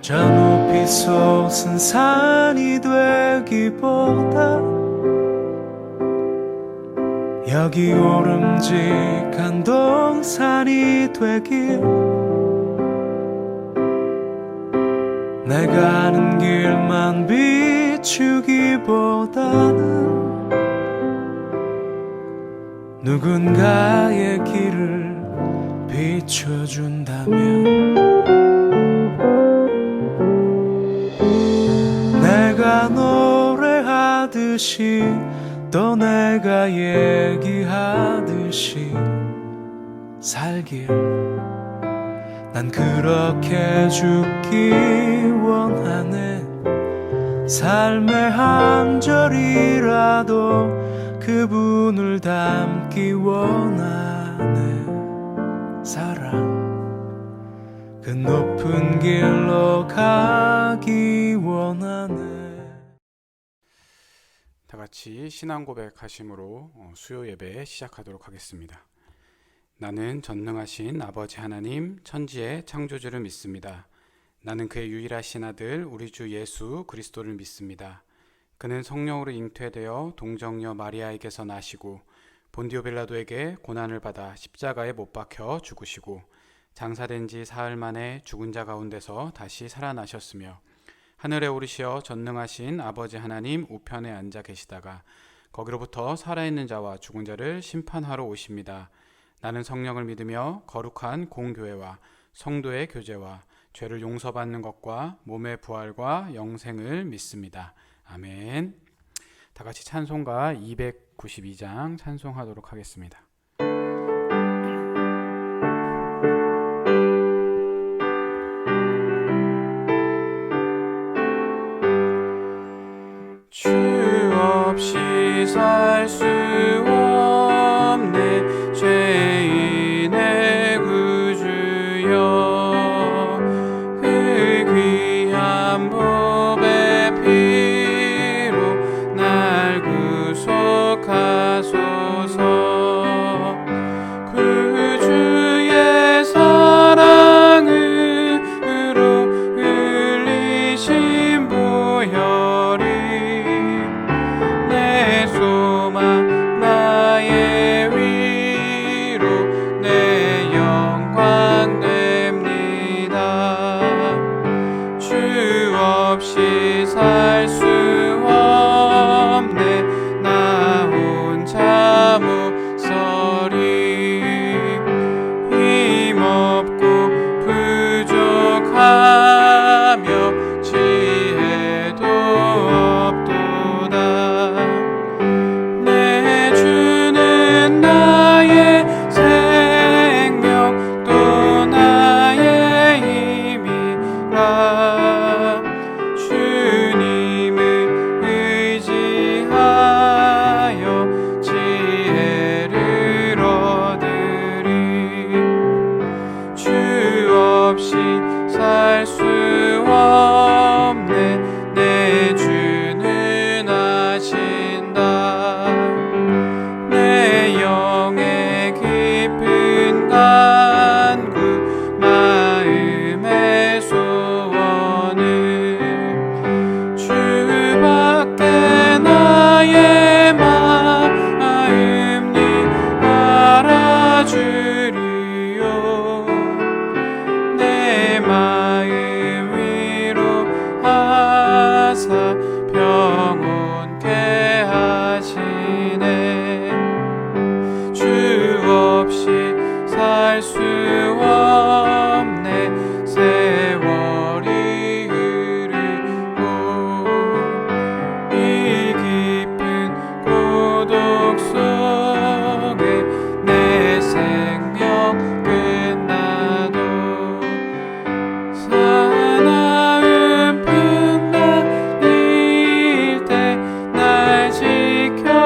저 높이 솟은 산이 되기보다 여기 오름직한 동산이 되길, 내가 아는 길만 비추기보다는 누군가의 길을 비춰준다면, 내가 노래하듯이 또 내가 얘기하듯이 살길, 난 그렇게 죽기 원하네. 삶의 한 절이라도 그분을 닮기 원하네. 사랑 그 높은 길로 가기 원하네. 다 같이 신앙 고백하심으로 수요 예배 시작하도록 하겠습니다. 나는 전능하신 아버지 하나님 천지의 창조주를 믿습니다. 나는 그의 유일하신 아들 우리 주 예수 그리스도를 믿습니다. 그는 성령으로 잉태되어 동정녀 마리아에게서 나시고 본디오 빌라도에게 고난을 받아 십자가에 못 박혀 죽으시고 장사된 지 사흘 만에 죽은 자 가운데서 다시 살아나셨으며 하늘에 오르시어 전능하신 아버지 하나님 우편에 앉아 계시다가 거기로부터 살아있는 자와 죽은 자를 심판하러 오십니다. 나는 성령을 믿으며 거룩한 공교회와 성도의 교제와 죄를 용서받는 것과 몸의 부활과 영생을 믿습니다. 아멘. 다 같이 찬송가 292장 찬송하도록 하겠습니다. 주 없이 살 수 없네 죄인의 구주여, 그 귀한 보배 피로 날 구속하소서. 그 주의 사랑으로 흘리신 보혈이 내 소망 나의 위로 내 영광 됩니다. 주 없이 살 수 없네 나 혼자 못 서리. 힘없고 부족하며 지혜도 없도다. 내 주는 나의 생명 또 나의 힘이라. 주님을 의지하여 지혜를 얻으리. 주 없이 살 수 없네 내 주는 아신다. 내 영의 깊은 간구 마음의 소원을 주밖에 나의 마음이 알아주리요. 내 마음 위로 하사 평온케 하시네. 주 없이 살 수 없네 세월이 흐르고 이 깊은 고독 속에 내 생명 끝나도 사나운 풍 날릴 때 날 지켜주시니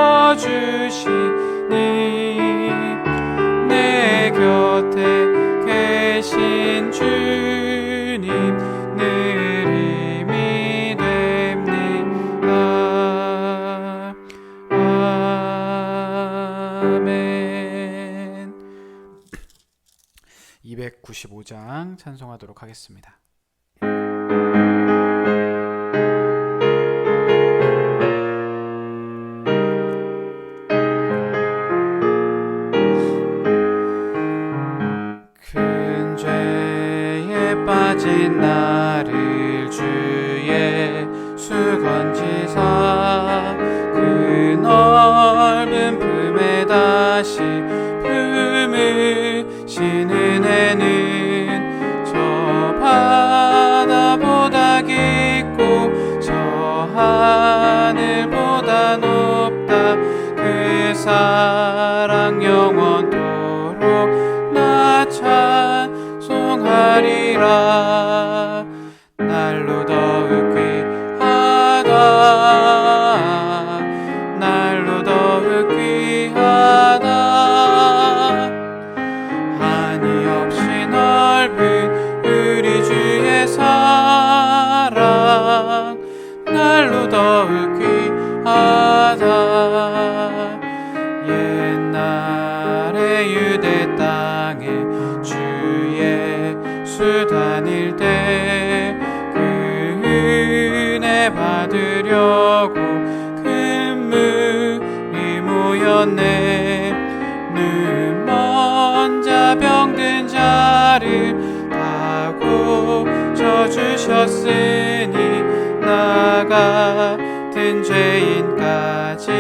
내 곁에 계신 주님 늘 힘이 됩니다. 아멘. 295장 찬송하도록 하겠습니다. 낮은 나를 주의 수건지사 그 넓은 품에 다시 품으신 은혜는 저 바다보다 깊고 저 하늘보다 높다. 그 사랑 영원토록 나 찬송하리라. 날로 더욱 귀하다. 날로 더욱 귀하다. 한이 없이 넓은 우리 주의 사랑 날로 더욱 귀하다. 옛날에 유대 땅에 주 예수 다닐 때 그 은혜 받으려고 큰 무리 모였네. 눈먼 자 병든 자를 다 고쳐주셨으니 나 같은 죄인까지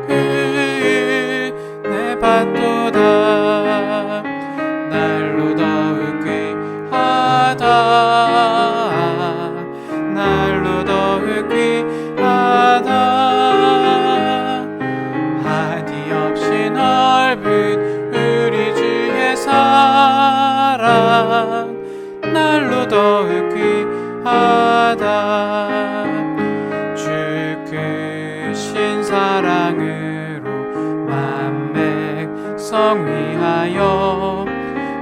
은혜 받도다. 날로 더욱 귀하다. 날로 더욱 귀하다. 한이 없이 넓은 우리 주의 사랑 날로 더욱 귀하다. 주 크신 사랑으로 만 백성 위하여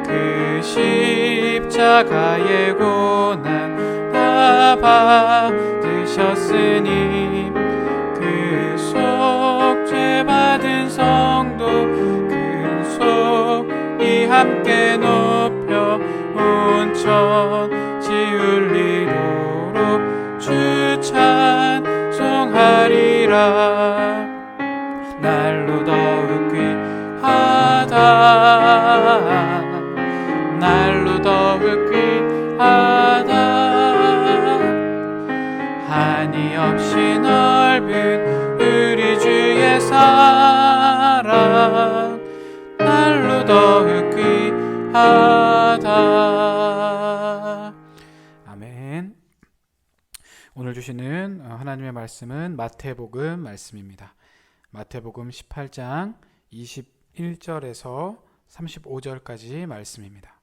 그 십자가의 고난 다 받으셨으니 그 속죄 받은 성도 큰 소리 함께 높여 온천지 울리도록 주 찬송하리라. 날로 더욱 귀하다. 날로 더욱 귀하다. 한이 없이 넓은 우리 주의 사랑 날로 더욱 귀하다. 아멘. 오늘 주시는 하나님의 말씀은 마태복음 말씀입니다. 마태복음 18장 21절에서 35절까지 말씀입니다.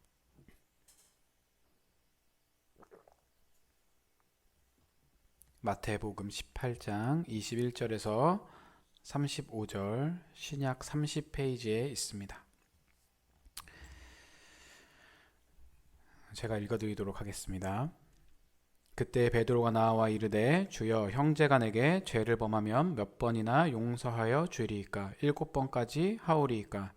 마태복음 18장 21절에서 35절 신약 30페이지에 있습니다. 제가 읽어드리도록 하겠습니다. 그때 베드로가 나와 이르되 주여 형제가 내게 죄를 범하면 몇 번이나 용서하여 주리이까? 7번까지 하오리이까?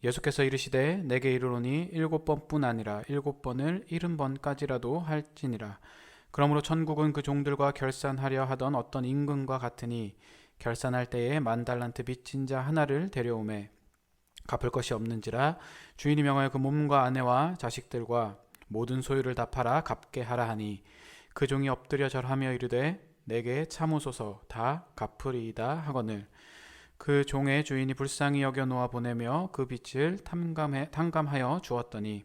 예수께서 이르시되 내게 이르노니 7번뿐 아니라 7번을 70번까지라도 할지니라. 그러므로 천국은 그 종들과 결산하려 하던 어떤 임금과 같으니 결산할 때에 10,000달란트 빚진 자 하나를 데려오매 갚을 것이 없는지라 주인이 명하여 그 몸과 아내와 자식들과 모든 소유를 다 팔아 갚게 하라 하니 그 종이 엎드려 절하며 이르되 내게 참으소서 다 갚으리이다 하거늘 그 종의 주인이 불쌍히 여겨 놓아 보내며 그 빚을 탕감하여 주었더니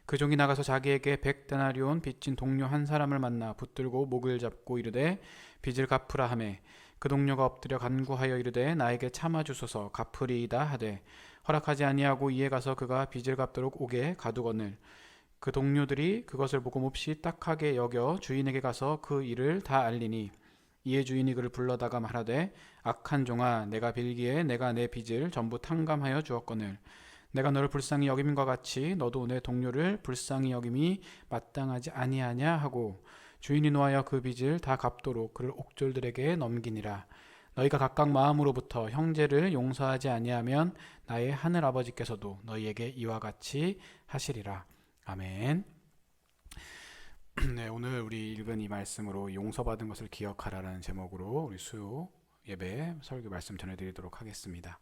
그 종이 나가서 자기에게 100데나리온 빚진 동료 한 사람을 만나 붙들고 목을 잡고 이르되 빚을 갚으라 하매 그 동료가 엎드려 간구하여 이르되 나에게 참아주소서 갚으리이다 하되 허락하지 아니하고 이에 가서 그가 빚을 갚도록 오게 가두거늘 그 동료들이 그것을 보고 몹시 딱하게 여겨 주인에게 가서 그 일을 다 알리니 이에 주인이 그를 불러다가 말하되 악한 종아 내가 빌기에 내가 내 빚을 전부 탕감하여 주었거늘 내가 너를 불쌍히 여김과 같이 너도 내 동료를 불쌍히 여김이 마땅하지 아니하냐 하고 주인이 노하여 그 빚을 다 갚도록 그를 옥졸들에게 넘기니라. 너희가 각각 마음으로부터 형제를 용서하지 아니하면 나의 하늘 아버지께서도 너희에게 이와 같이 하시리라. 아멘. 네, 오늘 우리 읽은 이 말씀으로 용서받은 것을 기억하라는 제목으로 우리 수요 예배 설교 말씀 전해드리도록 하겠습니다.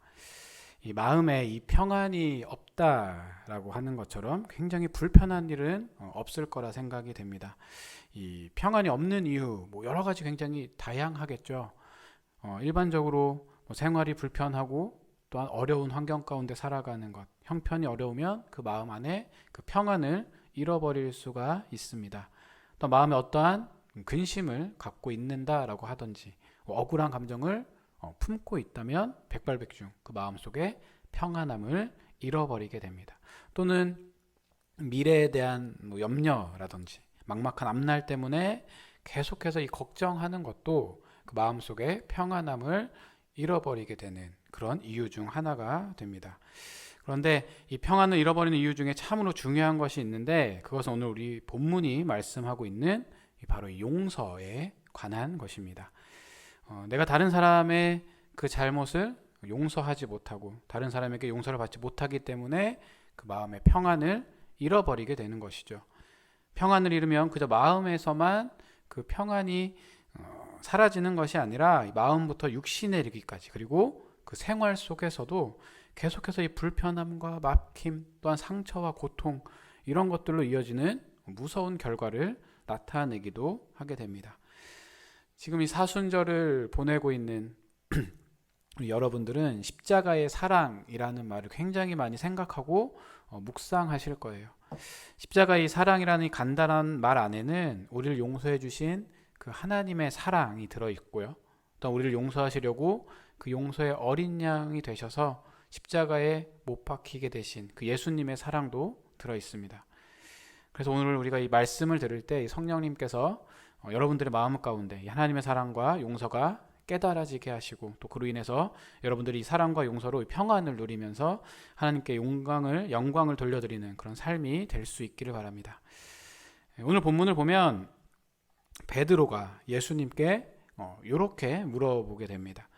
이 마음에 이 평안이 없다라고 하는 것처럼 굉장히 불편한 일은 없을 거라 생각이 됩니다. 이 평안이 없는 이유, 뭐 여러 가지 굉장히 다양하겠죠. 일반적으로 뭐 생활이 불편하고 또한 어려운 환경 가운데 살아가는 것, 형편이 어려우면 그 마음 안에 그 평안을 잃어버릴 수가 있습니다. 또 마음에 어떠한 근심을 갖고 있는다라고 하든지 억울한 감정을 품고 있다면 백발백중 그 마음속에 평안함을 잃어버리게 됩니다. 또는 미래에 대한 뭐 염려라든지 막막한 앞날 때문에 계속해서 이 걱정하는 것도 그 마음속에 평안함을 잃어버리게 되는 그런 이유 중 하나가 됩니다. 그런데 이 평안을 잃어버리는 이유 중에 참으로 중요한 것이 있는데 그것은 오늘 우리 본문이 말씀하고 있는 바로 이 용서에 관한 것입니다. 내가 다른 사람의 그 잘못을 용서하지 못하고 다른 사람에게 용서를 받지 못하기 때문에 그 마음의 평안을 잃어버리게 되는 것이죠. 평안을 잃으면 그저 마음에서만 그 평안이 사라지는 것이 아니라 마음부터 육신에 이르기까지 그리고 그 생활 속에서도 계속해서 이 불편함과 막힘 또한 상처와 고통 이런 것들로 이어지는 무서운 결과를 나타내기도 하게 됩니다. 지금 이 사순절을 보내고 있는 우리 여러분들은 십자가의 사랑이라는 말을 굉장히 많이 생각하고 묵상하실 거예요. 십자가의 사랑이라는 이 간단한 말 안에는 우리를 용서해 주신 그 하나님의 사랑이 들어있고요. 또 우리를 용서하시려고 그 용서의 어린 양이 되셔서 십자가에 못 박히게 되신 그 예수님의 사랑도 들어있습니다. 그래서 오늘 우리가 이 말씀을 들을 때 성령님께서 여러분들의 마음 가운데 이 하나님의 사랑과 용서가 깨달아지게 하시고 또 그로 인해서 여러분들이 이 사랑과 용서로 평안을 누리면서 하나님께 영광을 돌려드리는 그런 삶이 될 수 있기를 바랍니다. 오늘 본문을 보면 베드로가 예수님께 이렇게 물어보게 됩니다.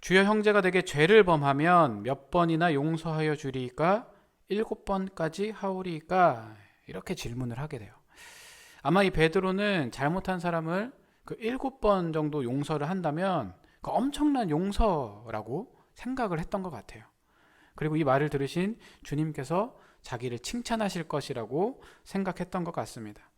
주여 형제가 내게 죄를 범하면 몇 번이나 용서하여 주리이까? 7번까지 하오리이까? 이렇게 질문을 하게 돼요. 아마 이 베드로는 잘못한 사람을 그 7번 정도 용서를 한다면 그 엄청난 용서라고 생각을 했던 것 같아요. 그리고 이 말을 들으신 주님께서 자기를 칭찬하실 것이라고 생각했던 것 같습니다.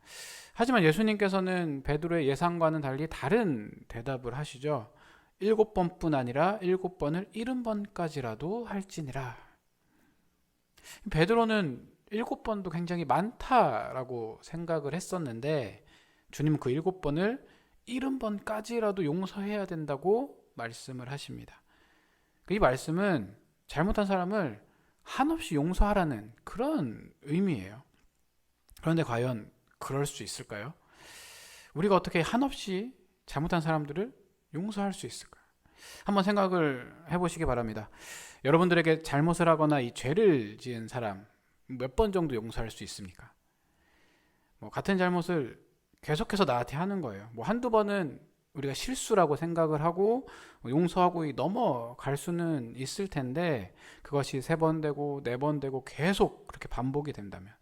하지만 예수님께서는 베드로의 예상과는 달리 다른 대답을 하시죠. 7번뿐 아니라 7번을 70번까지라도 할지니라. 베드로는 7번도 굉장히 많다라고 생각을 했었는데 주님은 그 7번을 70번까지라도 용서해야 된다고 말씀을 하십니다. 이 말씀은 잘못한 사람을 한없이 용서하라는 그런 의미예요. 그런데 과연 그럴 수 있을까요? 우리가 어떻게 한없이 잘못한 사람들을 용서할 수 있을까요? 한번 생각을 해보시기 바랍니다. 여러분들에게 잘못을 하거나 이 죄를 지은 사람 몇 번 정도 용서할 수 있습니까? 같은 잘못을 계속해서 나한테 하는 거예요. 한두 번은 우리가 실수라고 생각을 하고 용서하고 넘어갈 수는 있을 텐데 그것이 3번 되고 4번 되고 계속 그렇게 반복이 된다면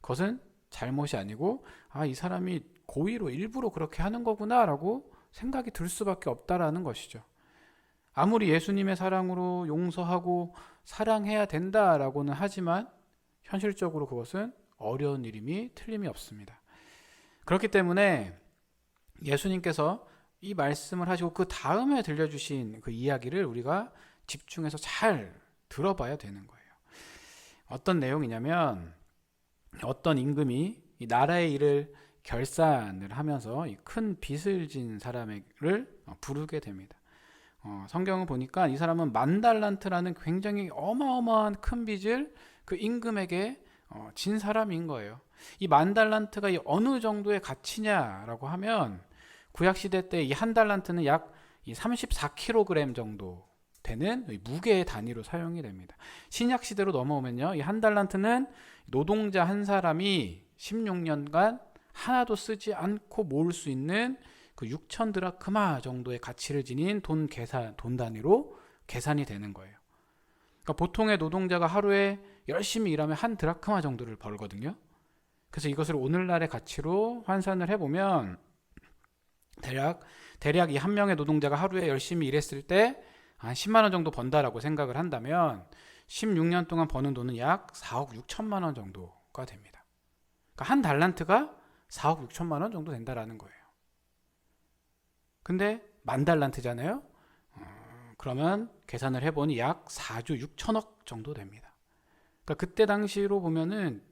그것은 잘못이 아니고 이 사람이 고의로 일부러 그렇게 하는 거구나 라고 생각이 들 수밖에 없다라는 것이죠. 아무리 예수님의 사랑으로 용서하고 사랑해야 된다라고는 하지만 현실적으로 그것은 어려운 일임이 틀림이 없습니다. 그렇기 때문에 예수님께서 이 말씀을 하시고 그 다음에 들려주신 그 이야기를 우리가 집중해서 잘 들어봐야 되는 거예요. 어떤 내용이냐면 어떤 임금이 이 나라의 일을 결산을 하면서 이 큰 빚을 진 사람을 부르게 됩니다. 성경을 보니까 이 사람은 10,000달란트라는 굉장히 어마어마한 큰 빚을 그 임금에게 진 사람인 거예요. 이 10,000달란트가 어느 정도의 가치냐라고 하면 구약시대 때 이 한 달란트는 약 34kg 정도 되는 무게의 단위로 사용이 됩니다. 신약시대로 넘어오면요, 이 한 달란트는 노동자 한 사람이 16년간 하나도 쓰지 않고 모을 수 있는 그 6,000드라크마 정도의 가치를 지닌 돈 단위로 계산이 되는 거예요. 그러니까 보통의 노동자가 하루에 열심히 일하면 한 드라크마 정도를 벌거든요. 그래서 이것을 오늘날의 가치로 환산을 해보면 대략 이 한 명의 노동자가 하루에 열심히 일했을 때 한 10만 원 정도 번다라고 생각을 한다면 16년 동안 버는 돈은 약 4억 6천만 원 정도가 됩니다. 그러니까 한 달란트가 4억 6천만 원 정도 된다라는 거예요. 근데 만 달란트잖아요. 그러면 계산을 해보니 약 4조 6천억 정도 됩니다. 그러니까 그때 당시로 보면은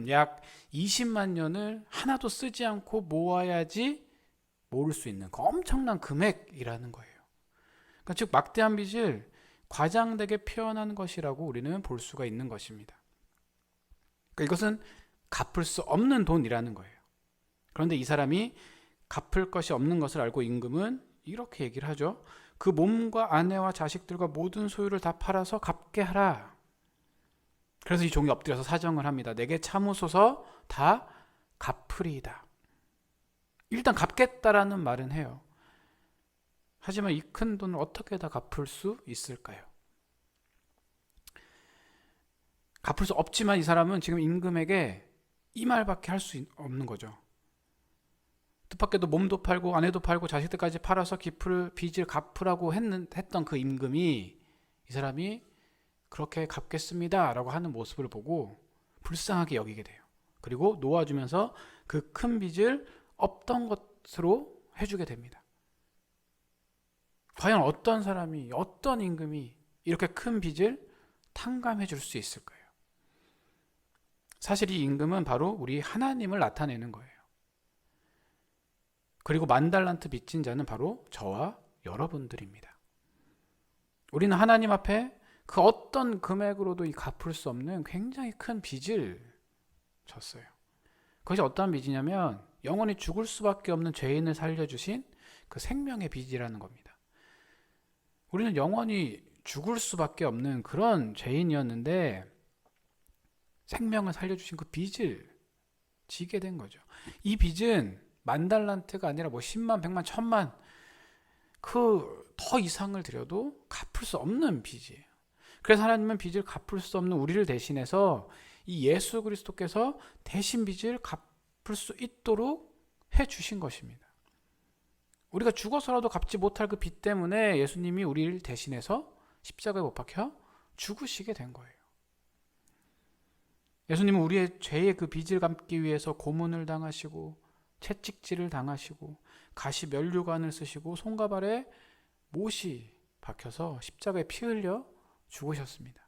약 20만 년을 하나도 쓰지 않고 모아야지 모을 수 있는 그 엄청난 금액이라는 거예요. 그러니까 즉 막대한 빚을 과장되게 표현하는 것이라고 우리는 볼 수가 있는 것입니다. 그러니까 이것은 갚을 수 없는 돈이라는 거예요. 그런데 이 사람이 갚을 것이 없는 것을 알고 임금은 이렇게 얘기를 하죠. 그 몸과 아내와 자식들과 모든 소유를 다 팔아서 갚게 하라. 그래서 이 종이 엎드려서 사정을 합니다. 내게 참으소서 다 갚으리이다. 일단 갚겠다라는 말은 해요. 하지만 이 큰 돈을 어떻게 다 갚을 수 있을까요? 갚을 수 없지만 이 사람은 지금 임금에게 이 말밖에 할 수 없는 거죠. 뜻밖에도 몸도 팔고 아내도 팔고 자식들까지 팔아서 빚을 갚으라고 했던 그 임금이 이 사람이 그렇게 갚겠습니다 라고 하는 모습을 보고 불쌍하게 여기게 돼요. 그리고 놓아주면서 그 큰 빚을 없던 것으로 해주게 됩니다. 과연 어떤 사람이, 어떤 임금이 이렇게 큰 빚을 탕감해 줄 수 있을까요? 사실 이 임금은 바로 우리 하나님을 나타내는 거예요. 그리고 만 달란트 빚진 자는 바로 저와 여러분들입니다. 우리는 하나님 앞에 그 어떤 금액으로도 갚을 수 없는 굉장히 큰 빚을 졌어요. 그것이 어떠한 빚이냐면 영원히 죽을 수밖에 없는 죄인을 살려주신 그 생명의 빚이라는 겁니다. 우리는 영원히 죽을 수밖에 없는 그런 죄인이었는데 생명을 살려주신 그 빚을 지게 된 거죠. 이 빚은 만 달란트가 아니라 뭐 10만, 100만, 1000만 그 더 이상을 들여도 갚을 수 없는 빚이에요. 그래서 하나님은 빚을 갚을 수 없는 우리를 대신해서 이 예수 그리스도께서 대신 빚을 갚을 수 있도록 해주신 것입니다. 우리가 죽어서라도 갚지 못할 그 빚 때문에 예수님이 우리를 대신해서 십자가에 못 박혀 죽으시게 된 거예요. 예수님은 우리의 죄의 그 빚을 갚기 위해서 고문을 당하시고 채찍질을 당하시고 가시 면류관을 쓰시고 손과 발에 못이 박혀서 십자가에 피 흘려 죽으셨습니다.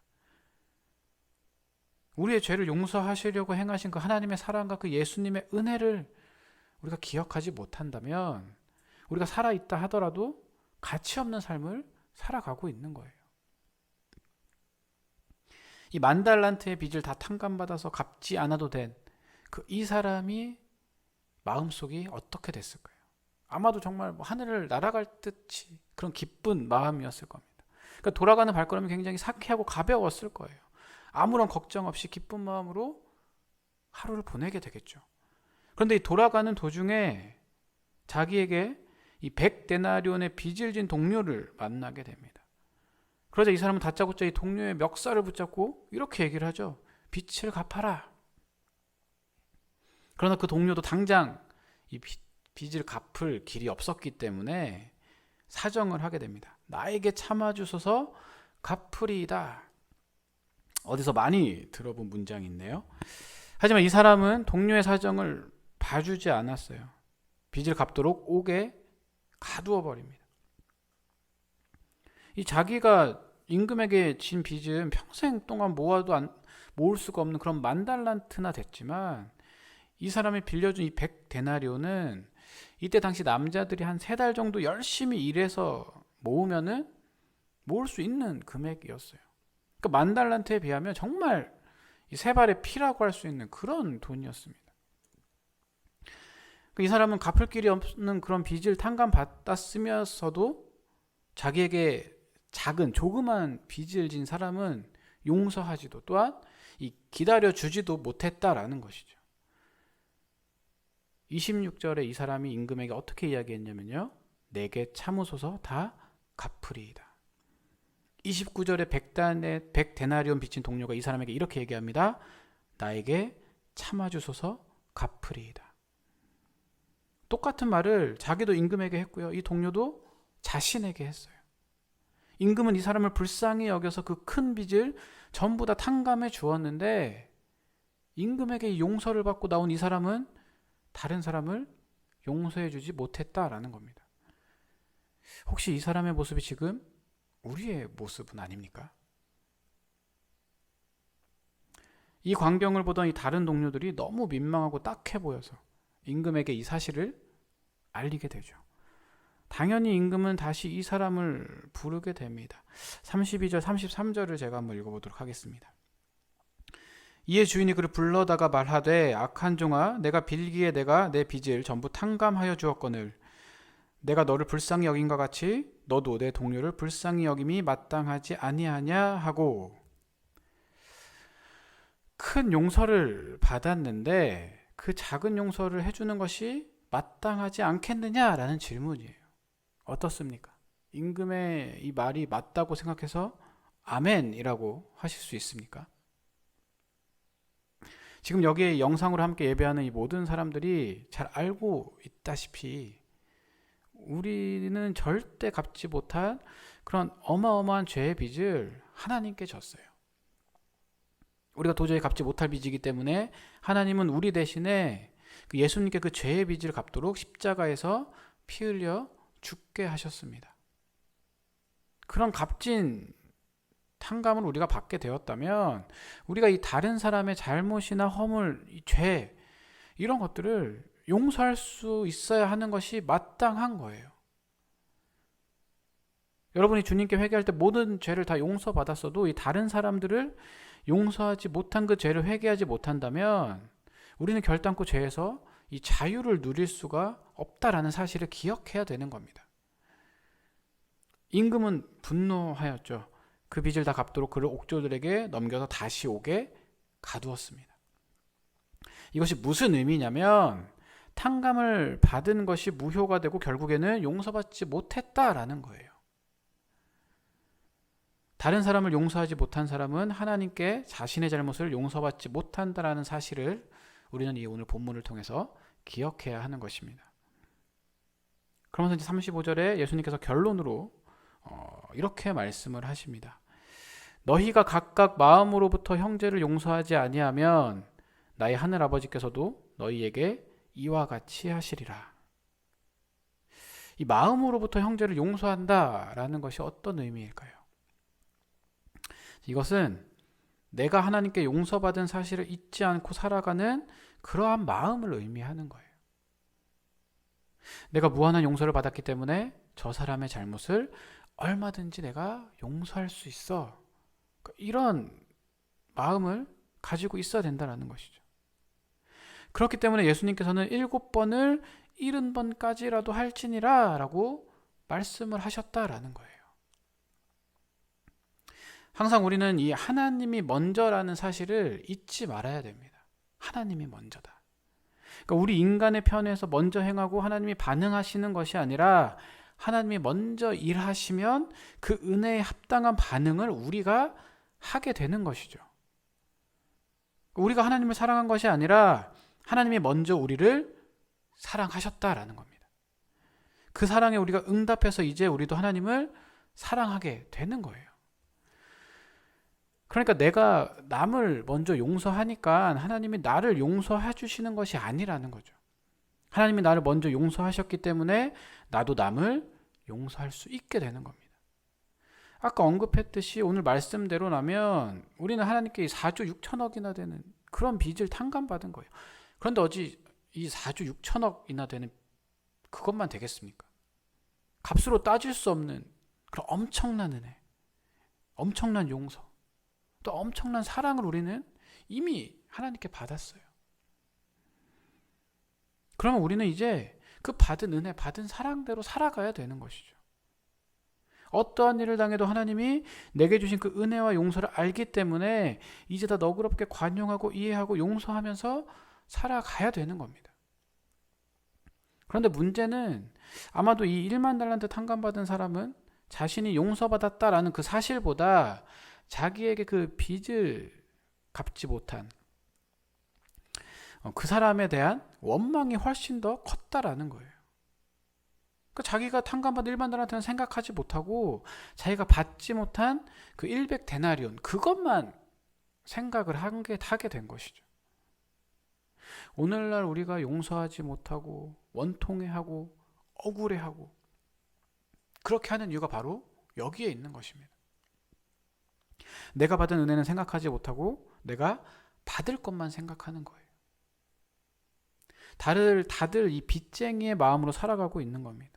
우리의 죄를 용서하시려고 행하신 그 하나님의 사랑과 그 예수님의 은혜를 우리가 기억하지 못한다면 우리가 살아있다 하더라도 가치 없는 삶을 살아가고 있는 거예요. 이 만 달란트의 빚을 다 탕감받아서 갚지 않아도 된 그 이 사람이 마음속이 어떻게 됐을까요? 아마도 정말 하늘을 날아갈 듯이 그런 기쁜 마음이었을 겁니다. 그러니까 돌아가는 발걸음이 굉장히 상쾌하고 가벼웠을 거예요. 아무런 걱정 없이 기쁜 마음으로 하루를 보내게 되겠죠. 그런데 이 돌아가는 도중에 자기에게 이 100데나리온의 빚을 진 동료를 만나게 됩니다. 그러자 이 사람은 다짜고짜 이 동료의 멱살을 붙잡고 이렇게 얘기를 하죠. 빚을 갚아라. 그러나 그 동료도 당장 이 빚을 갚을 길이 없었기 때문에 사정을 하게 됩니다. 나에게 참아주소서 갚으리이다. 어디서 많이 들어본 문장인데요. 하지만 이 사람은 동료의 사정을 봐주지 않았어요. 빚을 갚도록 옥에 가두어 버립니다. 이 자기가 임금에게 진 빚은 평생 동안 모아도 모을 수가 없는 그런 만 달란트나 됐지만 이 사람이 빌려준 이 100데나리온은 이때 당시 남자들이 한 3달 정도 열심히 일해서 모으면은 모을 수 있는 금액이었어요. 그러니까 만 달란트에 비하면 정말 이 세 발의 피라고 할 수 있는 그런 돈이었습니다. 이 사람은 갚을 길이 없는 그런 빚을 탕감받았으면서도 자기에게 작은 조그만 빚을 진 사람은 용서하지도 또한 기다려주지도 못했다라는 것이죠. 26절에 이 사람이 임금에게 어떻게 이야기했냐면요. 내게 참으소서 다 갚으리이다. 29절에 100데나리온 빚진 동료가 이 사람에게 이렇게 얘기합니다. 나에게 참아주소서 갚으리이다. 똑같은 말을 자기도 임금에게 했고요. 이 동료도 자신에게 했어요. 임금은 이 사람을 불쌍히 여겨서 그 큰 빚을 전부 다 탕감해 주었는데 임금에게 용서를 받고 나온 이 사람은 다른 사람을 용서해 주지 못했다라는 겁니다. 혹시 이 사람의 모습이 지금 우리의 모습은 아닙니까? 이 광경을 보던 이 다른 동료들이 너무 민망하고 딱해 보여서 임금에게 이 사실을 알리게 되죠. 당연히 임금은 다시 이 사람을 부르게 됩니다. 32절, 33절을 제가 한번 읽어보도록 하겠습니다. 이에 주인이 그를 불러다가 말하되 악한 종아, 내가 빌기에 내가 내 빚을 전부 탕감하여 주었거늘 내가 너를 불쌍히 여긴과 같이 너도 내 동료를 불쌍히 여김이 마땅하지 아니하냐 하고, 큰 용서를 받았는데 그 작은 용서를 해주는 것이 마땅하지 않겠느냐라는 질문이에요. 어떻습니까? 임금의 이 말이 맞다고 생각해서 아멘이라고 하실 수 있습니까? 지금 여기에 영상으로 함께 예배하는 이 모든 사람들이 잘 알고 있다시피 우리는 절대 갚지 못한 그런 어마어마한 죄의 빚을 하나님께 졌어요. 우리가 도저히 갚지 못할 빚이기 때문에 하나님은 우리 대신에 예수님께 그 죄의 빚을 갚도록 십자가에서 피 흘려 죽게 하셨습니다. 그런 값진 탕감을 우리가 받게 되었다면 우리가 이 다른 사람의 잘못이나 허물, 이 죄, 이런 것들을 용서할 수 있어야 하는 것이 마땅한 거예요. 여러분이 주님께 회개할 때 모든 죄를 다 용서받았어도 이 다른 사람들을 용서하지 못한 그 죄를 회개하지 못한다면 우리는 결단코 죄에서 이 자유를 누릴 수가 없다라는 사실을 기억해야 되는 겁니다. 임금은 분노하였죠. 그 빚을 다 갚도록 그를 옥졸들에게 넘겨서 다시 옥에 가두었습니다. 이것이 무슨 의미냐면 탕감을 받은 것이 무효가 되고 결국에는 용서받지 못했다라는 거예요. 다른 사람을 용서하지 못한 사람은 하나님께 자신의 잘못을 용서받지 못한다라는 사실을 우리는 이 오늘 본문을 통해서 기억해야 하는 것입니다. 그러면서 이제 35절에 예수님께서 결론으로 이렇게 말씀을 하십니다. 너희가 각각 마음으로부터 형제를 용서하지 아니하면 나의 하늘 아버지께서도 너희에게 이와 같이 하시리라. 이 마음으로부터 형제를 용서한다라는 것이 어떤 의미일까요? 이것은 내가 하나님께 용서받은 사실을 잊지 않고 살아가는 그러한 마음을 의미하는 거예요. 내가 무한한 용서를 받았기 때문에 저 사람의 잘못을 얼마든지 내가 용서할 수 있어. 이런 마음을 가지고 있어야 된다는 것이죠. 그렇기 때문에 예수님께서는 7번을 70번까지라도 할지니라 라고 말씀을 하셨다라는 거예요. 항상 우리는 이 하나님이 먼저라는 사실을 잊지 말아야 됩니다. 하나님이 먼저다. 그러니까 우리 인간의 편에서 먼저 행하고 하나님이 반응하시는 것이 아니라 하나님이 먼저 일하시면 그 은혜에 합당한 반응을 우리가 하게 되는 것이죠. 우리가 하나님을 사랑한 것이 아니라 하나님이 먼저 우리를 사랑하셨다라는 겁니다. 그 사랑에 우리가 응답해서 이제 우리도 하나님을 사랑하게 되는 거예요. 그러니까 내가 남을 먼저 용서하니까 하나님이 나를 용서해 주시는 것이 아니라는 거죠. 하나님이 나를 먼저 용서하셨기 때문에 나도 남을 용서할 수 있게 되는 겁니다. 아까 언급했듯이 오늘 말씀대로라면 우리는 하나님께 4조 6천억이나 되는 그런 빚을 탕감받은 거예요. 그런데 어찌 이 4조 6천억이나 되는 그것만 되겠습니까? 값으로 따질 수 없는 그런 엄청난 은혜, 엄청난 용서, 또 엄청난 사랑을 우리는 이미 하나님께 받았어요. 그러면 우리는 이제 그 받은 은혜, 받은 사랑대로 살아가야 되는 것이죠. 어떠한 일을 당해도 하나님이 내게 주신 그 은혜와 용서를 알기 때문에 이제 다 너그럽게 관용하고 이해하고 용서하면서 살아가야 되는 겁니다. 그런데 문제는 아마도 이 1만 달란트 탕감받은 사람은 자신이 용서받았다라는 그 사실보다 자기에게 그 빚을 갚지 못한 그 사람에 대한 원망이 훨씬 더 컸다라는 거예요. 그 자기가 탕감받은 일반들한테는 생각하지 못하고 자기가 받지 못한 그 100데나리온 그것만 생각을 하게 된 것이죠. 오늘날 우리가 용서하지 못하고 원통해하고 억울해하고 그렇게 하는 이유가 바로 여기에 있는 것입니다. 내가 받은 은혜는 생각하지 못하고 내가 받을 것만 생각하는 거예요. 다들 이 빚쟁이의 마음으로 살아가고 있는 겁니다.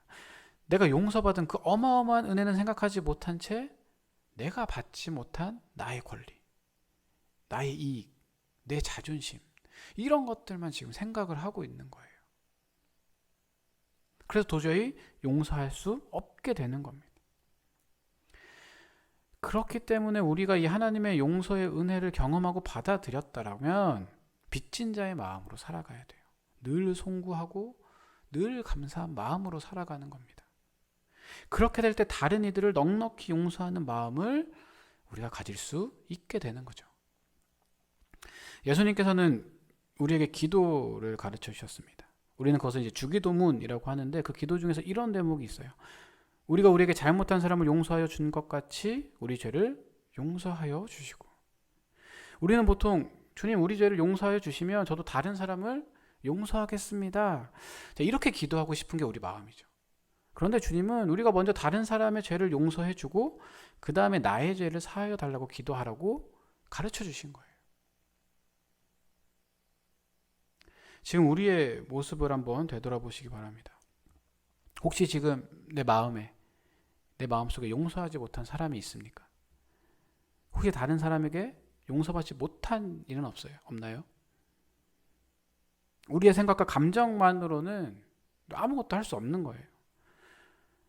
내가 용서받은 그 어마어마한 은혜는 생각하지 못한 채 내가 받지 못한 나의 권리, 나의 이익, 내 자존심 이런 것들만 지금 생각을 하고 있는 거예요. 그래서 도저히 용서할 수 없게 되는 겁니다. 그렇기 때문에 우리가 이 하나님의 용서의 은혜를 경험하고 받아들였다라면 빚진 자의 마음으로 살아가야 돼요. 늘 송구하고 늘 감사한 마음으로 살아가는 겁니다. 그렇게 될 때 다른 이들을 넉넉히 용서하는 마음을 우리가 가질 수 있게 되는 거죠. 예수님께서는 우리에게 기도를 가르쳐 주셨습니다. 우리는 그것을 이제 주기도문이라고 하는데 그 기도 중에서 이런 대목이 있어요. 우리가 우리에게 잘못한 사람을 용서하여 준 것 같이 우리 죄를 용서하여 주시고. 우리는 보통 주님 우리 죄를 용서하여 주시면 저도 다른 사람을 용서하겠습니다. 이렇게 기도하고 싶은 게 우리 마음이죠. 그런데 주님은 우리가 먼저 다른 사람의 죄를 용서해 주고 그 다음에 나의 죄를 사하여 달라고 기도하라고 가르쳐 주신 거예요. 지금 우리의 모습을 한번 되돌아보시기 바랍니다. 혹시 지금 내 마음속에 용서하지 못한 사람이 있습니까? 혹시 다른 사람에게 용서받지 못한 일은 없나요? 우리의 생각과 감정만으로는 아무것도 할 수 없는 거예요.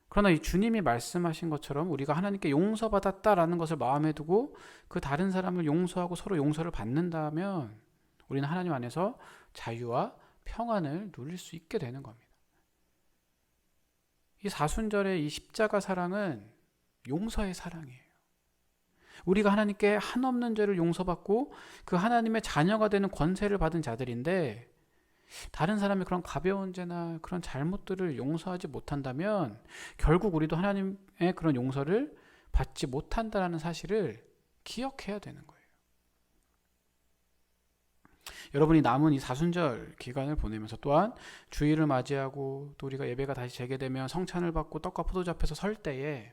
그러나 이 주님이 말씀하신 것처럼 우리가 하나님께 용서받았다라는 것을 마음에 두고 그 다른 사람을 용서하고 서로 용서를 받는다면 우리는 하나님 안에서 자유와 평안을 누릴 수 있게 되는 겁니다. 이 사순절의 이 십자가 사랑은 용서의 사랑이에요. 우리가 하나님께 한없는 죄를 용서받고 그 하나님의 자녀가 되는 권세를 받은 자들인데 다른 사람의 그런 가벼운 죄나 그런 잘못들을 용서하지 못한다면 결국 우리도 하나님의 그런 용서를 받지 못한다는 사실을 기억해야 되는 거예요. 여러분이 남은 이 사순절 기간을 보내면서 또한 주일을 맞이하고 또 우리가 예배가 다시 재개되면 성찬을 받고 떡과 포도주 앞에서 설 때에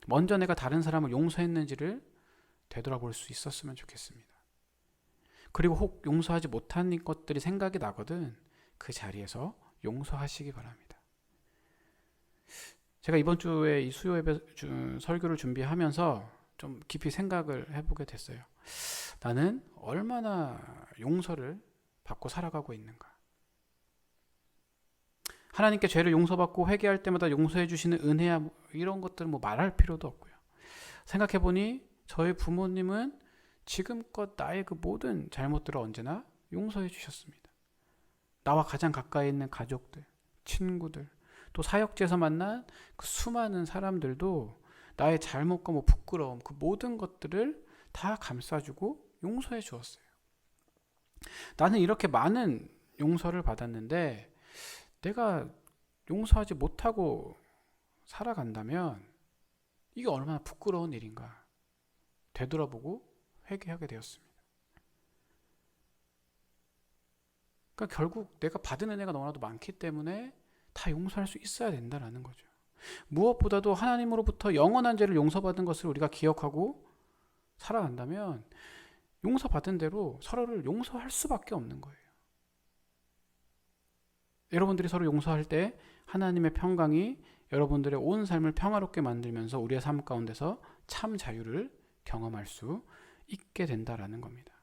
먼저 내가 다른 사람을 용서했는지를 되돌아볼 수 있었으면 좋겠습니다. 그리고 혹 용서하지 못한 것들이 생각이 나거든 그 자리에서 용서하시기 바랍니다. 제가 이번 주에 이 수요 예배 설교를 준비하면서 좀 깊이 생각을 해보게 됐어요. 나는 얼마나 용서를 받고 살아가고 있는가? 하나님께 죄를 용서받고 회개할 때마다 용서해 주시는 은혜야 이런 것들은 말할 필요도 없고요. 생각해보니 저희 부모님은 지금껏 나의 그 모든 잘못들을 언제나 용서해 주셨습니다. 나와 가장 가까이 있는 가족들, 친구들, 또 사역지에서 만난 그 수많은 사람들도 나의 잘못과 부끄러움 그 모든 것들을 다 감싸주고 용서해 주었어요. 나는 이렇게 많은 용서를 받았는데 내가 용서하지 못하고 살아간다면 이게 얼마나 부끄러운 일인가 되돌아보고 회개하게 되었습니다. 그러니까 결국 내가 받은 은혜가 너무나도 많기 때문에 다 용서할 수 있어야 된다는 거죠. 무엇보다도 하나님으로부터 영원한 죄를 용서받은 것을 우리가 기억하고 살아간다면 용서받은 대로 서로를 용서할 수밖에 없는 거예요. 여러분들이 서로 용서할 때 하나님의 평강이 여러분들의 온 삶을 평화롭게 만들면서 우리의 삶 가운데서 참 자유를 경험할 수 있게 된다라는 겁니다.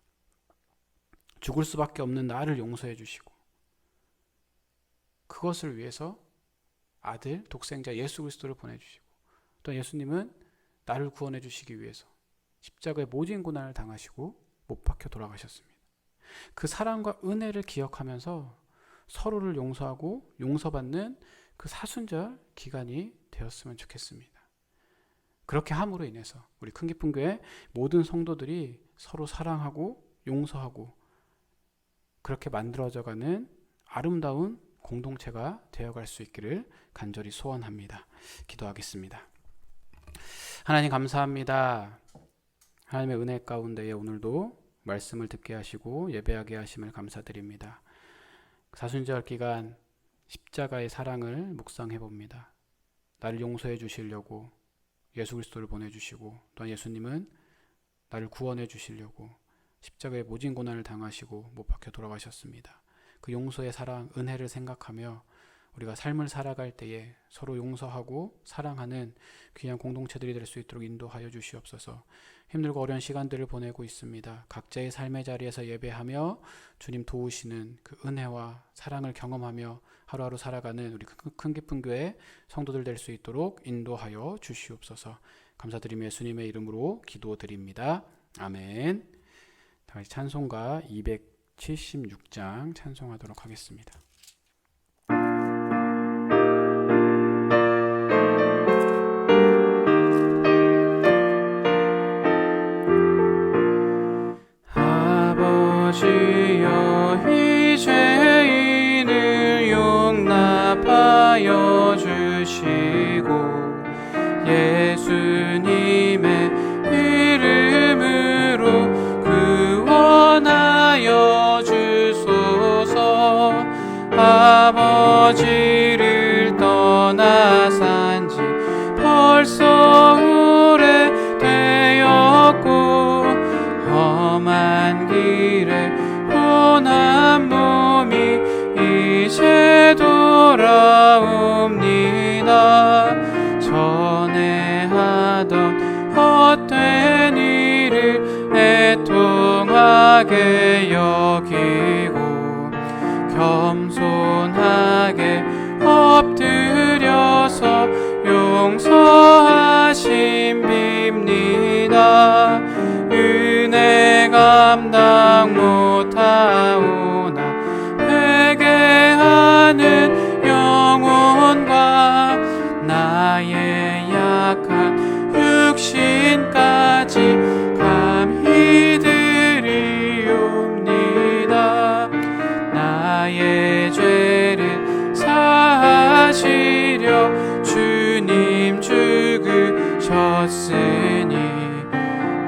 죽을 수밖에 없는 나를 용서해 주시고 그것을 위해서 아들 독생자 예수 그리스도를 보내주시고 또 예수님은 나를 구원해 주시기 위해서 십자가의 모진 고난을 당하시고 못 박혀 돌아가셨습니다. 그 사랑과 은혜를 기억하면서 서로를 용서하고 용서받는 그 사순절 기간이 되었으면 좋겠습니다. 그렇게 함으로 인해서 우리 큰기쁨교회 모든 성도들이 서로 사랑하고 용서하고 그렇게 만들어져가는 아름다운 공동체가 되어갈 수 있기를 간절히 소원합니다. 기도하겠습니다. 하나님 감사합니다. 하나님의 은혜 가운데에 오늘도 말씀을 듣게 하시고 예배하게 하심을 감사드립니다. 사순절 기간 십자가의 사랑을 묵상해 봅니다. 나를 용서해 주시려고 예수 그리스도를 보내주시고, 또한 예수님은 나를 구원해 주시려고 십자가의 모진 고난을 당하시고 못 박혀 돌아가셨습니다. 그 용서의 사랑, 은혜를 생각하며 우리가 삶을 살아갈 때에 서로 용서하고 사랑하는 귀한 공동체들이 될 수 있도록 인도하여 주시옵소서. 힘들고 어려운 시간들을 보내고 있습니다. 각자의 삶의 자리에서 예배하며 주님 도우시는 그 은혜와 사랑을 경험하며 하루하루 살아가는 우리 큰 깊은 교회 성도들 될 수 있도록 인도하여 주시옵소서. 감사드리며 예수님의 이름으로 기도드립니다. 아멘. 다 같이 찬송가 276장 찬송하도록 하겠습니다. 아버지여 이 죄인을 용납하여 주시고 예수님의 이름으로 구원하여 주소서. 아버지를 떠나 산지 벌써 오래되었고 험한 길에 혼한 몸이 이제 돌아옵니다. 전에 하던 헛된 일을 애통하게 여기고 겸손하게 엎드려서 용서하심 빕니다. 은혜 감당 못하오나 회개하는 영혼과 나의 약한 육신까지 감히 드리옵니다. 나의 죄를 사하시려 주님 죽으셨으니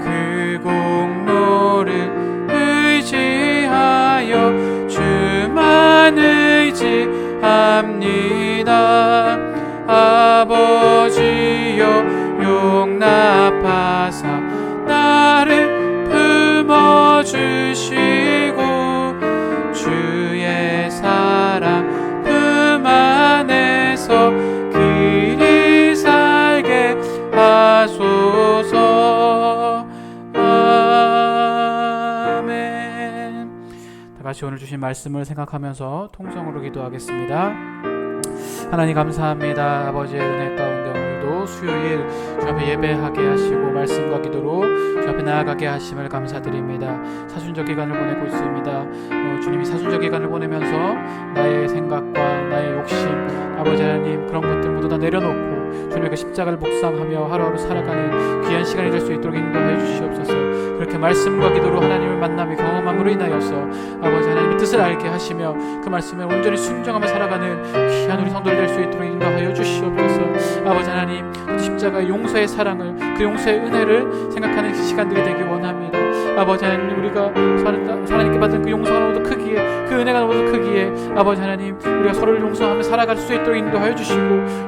그 공로를 의지하여 주만 의지합니다. 아버지여 용납하사 나를 품어주시고 주의 사랑 품 안에서 길이 살게 하소서. 아멘. 다 같이 오늘 주신 말씀을 생각하면서 통성으로 기도하겠습니다. 하나님 감사합니다. 아버지의 은혜 가운데 오늘도 수요일 주 앞에 예배하게 하시고 말씀과 기도로 주 앞에 나아가게 하심을 감사드립니다. 사순절 기간을 보내고 있습니다. 주님이 사순절 기간을 보내면서 나의 생각과 나의 욕심, 아버지 하나님 그런 것들 모두 다 내려놓고 주님의 그 십자가를 묵상하며 하루하루 살아가는 귀한 시간이 될 수 있도록 인도하여 주시옵소서. 그렇게 말씀과 기도로 하나님을 만남이 경험함으로 인하여서 아버지 하나님의 뜻을 알게 하시며 그 말씀에 온전히 순종하며 살아가는 귀한 우리 성도들 될 수 있도록 인도하여 주시옵소서. 아버지 하나님 십자가의 용서의 사랑을, 그 용서의 은혜를 생각하는 시간들이 되기 원합니다. 아버지 하나님 우리가 하나님께 받은 그 용서가 너무도 크기에, 그 은혜가 너무도 크기에 아버지 하나님 우리가 서로를 용서하며 살아갈 수 있도록 인도하여 주시고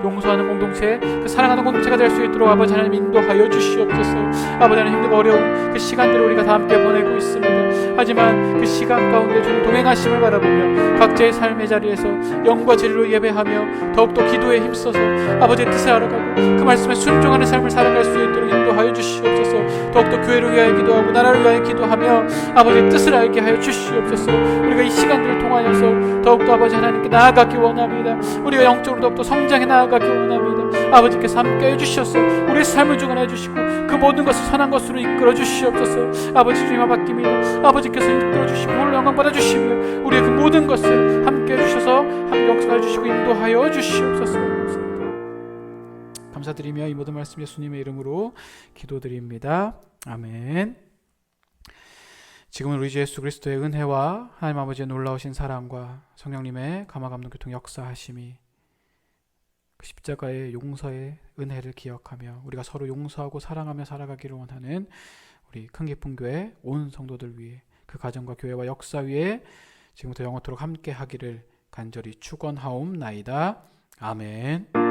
용서하는 공동체, 그 사랑하는 공동체가 될 수 있도록 아버지 하나님 인도하여 주시옵소서. 아버지 하나님 힘들고 어려운 그 시간들을 우리가 다 함께 보내고 있습니다. 하지만 그 시간 가운데 주님 동행하심을 바라보며 각자의 삶의 자리에서 영과 진리로 예배하며 더욱더 기도에 힘써서 아버지의 뜻을 알아가고 그 말씀에 순종하는 삶을 살아갈 수 있도록 인도하여 주시옵소서. 더욱더 교회를 위하여 기도하고 나라를 위하여 기도하며 아버지의 뜻을 알게 하여 주시옵소서. 우리가 이 시간들을 통하여서 더욱더 아버지 하나님께 나아가기 원합니다. 우리가 영적으로 더욱더 성장해 나아가기 원합니다. 아버지께서 함께 해주셔서 우리의 삶을 주관해 주시고 그 모든 것을 선한 것으로 이끌어 주시옵소서. 아버지 주님만 맡깁니다. 아버지께서 이끌어 주시고 오늘 영광 받아 주시며 우리의 그 모든 것을 함께 해주셔서 함께 역사해 주시고 인도하여 주시옵소서. 감사드리며 이 모든 말씀 예수님의 이름으로 기도드립니다. 아멘. 지금은 우리 주 예수 그리스도의 은혜와 하나님 아버지의 놀라우신 사랑과 성령님의 감화감동 교통 역사하심이 그 십자가의 용서의 은혜를 기억하며 우리가 서로 용서하고 사랑하며 살아가기를 원하는 우리 큰 기쁨 교회 온 성도들 위해 그 가정과 교회와 역사 위에 지금부터 영원토록 함께 하기를 간절히 축원하옵나이다. 아멘.